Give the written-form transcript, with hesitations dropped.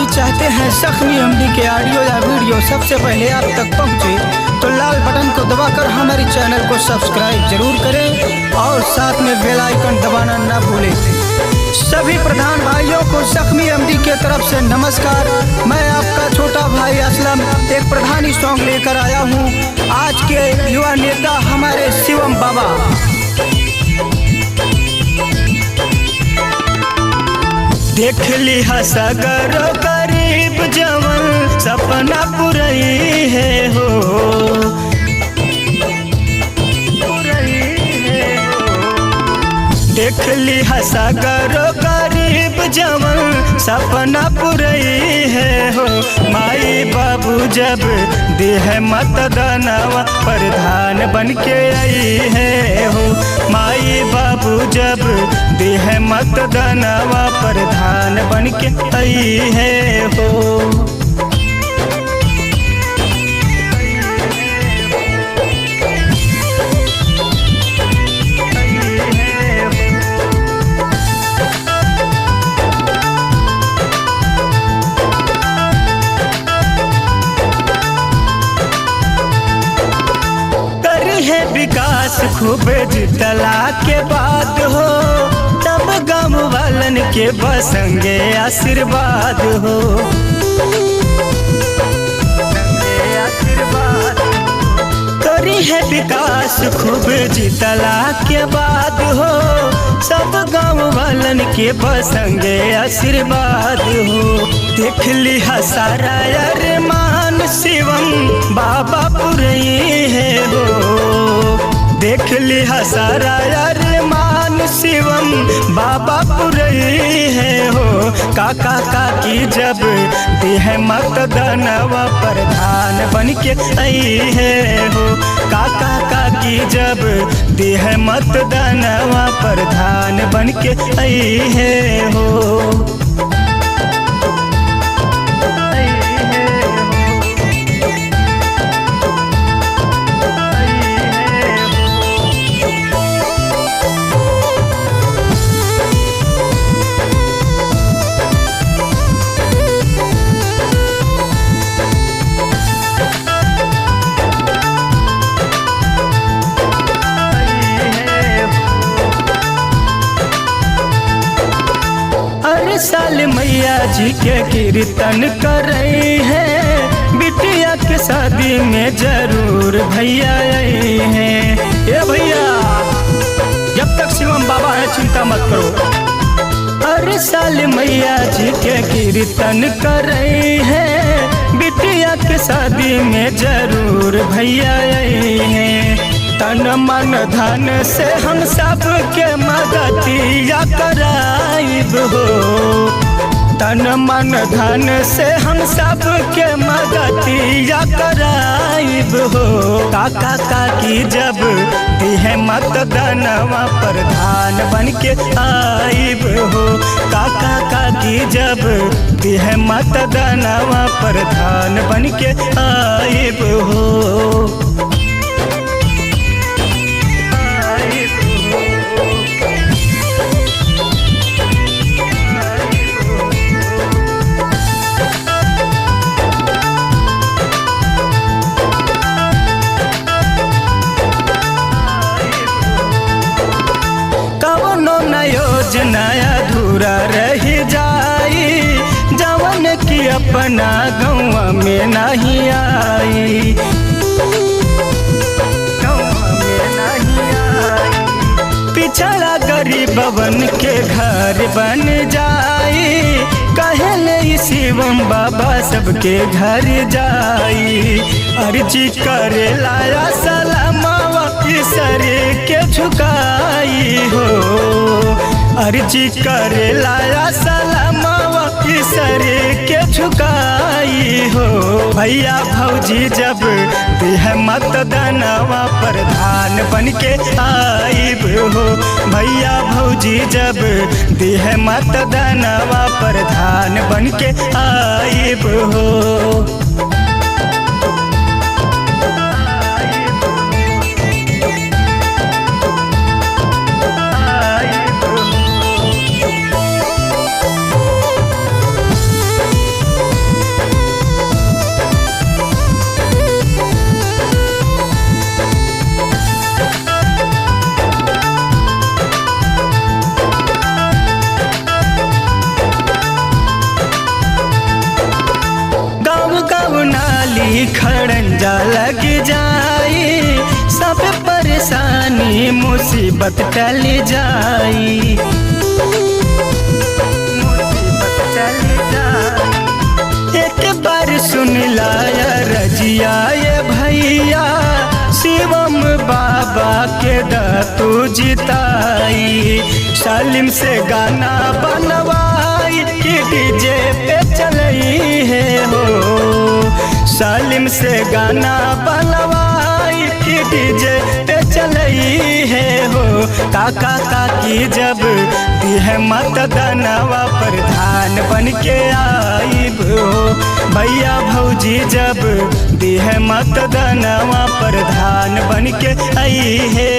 चाहते हैं जख्मी एमडी के ऑडियो या वीडियो सबसे पहले आप तक पहुंचे तो लाल बटन को दबाकर हमारे चैनल को सब्सक्राइब जरूर करें और साथ में बेल आइकन दबाना ना भूलें। सभी प्रधान भाइयों को जख्मी एमडी के तरफ से नमस्कार। मैं आपका छोटा भाई असलम एक प्रधानी सॉन्ग लेकर आया हूँ आज के युवा नेता हमारे शिवम बाबा। देख ली सगर गरीब जवन सपना पुरई है हो, देख ली सगर गरीब जवन सपना पुरई है हो। माई बाबू जब देह मतदानवा प्रधान बन के आई है हो, माई बाबू जब देह मतदानवा प्रधान बन के आई है हो। विकास खूब जितला के बाद हो तब गाँव वालन के बसंगे आशीर्वाद हो। करी है विकास खूब जितला के बाद हो सब गाँव वालन के बसंगे आशीर्वाद हो। देख ली सारा अरमान शिवम बाबा पुरई है हो, देख ली सारा अरमान शिवम बाबा पुरई है हो। काका काकी जब देह मतदानवा प्रधान बन के आई है हो, काका काकी जब देह मतदानवा प्रधान बन के आई है हो। साल मैया जी के कीर्तन कर रही है, बिटिया के शादी में जरूर भैया आई हैं। ए भैया जब तक शिवम बाबा है चिंता मत करो। हर साल मैया जी के कीर्तन कर रही है, बिटिया के शादी में जरूर भैया आई हैं। तन मन धन से हम सब के मदतिया कराइब हो, तन मन धन से हम सब के मदतिया कराइब हो। काका काकी जब देह मतदानवा प्रधान बन के आइब हो, काका काकी जब देह मतदानवा प्रधान बन के आइब हो। योजना अधूरा रह जाई जवन की अपना गाँव में नहीं आई, पिछड़ा गरीबवन के घर बन जाई, कहले शिवम बाबा सबके घर जाई। अर्जी करे लाया सलामवा सर के झुकाई हो, अर्जी करे लाया सलामवा सर के झुकाई हो। भैया भौजी जब देह मतदानवा प्रधान बन के आइब हो, भैया भौजी जब देह मतदानवा प्रधान बन के आइब हो। ई खड़ंजा लग जाई, सब परेशानी मुसीबत टल जाई, मुसीबत टल जाई। एक बार सुन लाया रजिया ये भैया, शिवम बाबा के दतू जिताई, सालिम से गाना बनवाई कि डीजे पे चलई है हो, सालिम से गाना बनवाई कि डीजे पे चलई है हो। काका काकी जब दिह मतदानवा प्रधान बन के आईब हो, भैया भौजी जब दिह मतदानवा प्रधान बन के आई है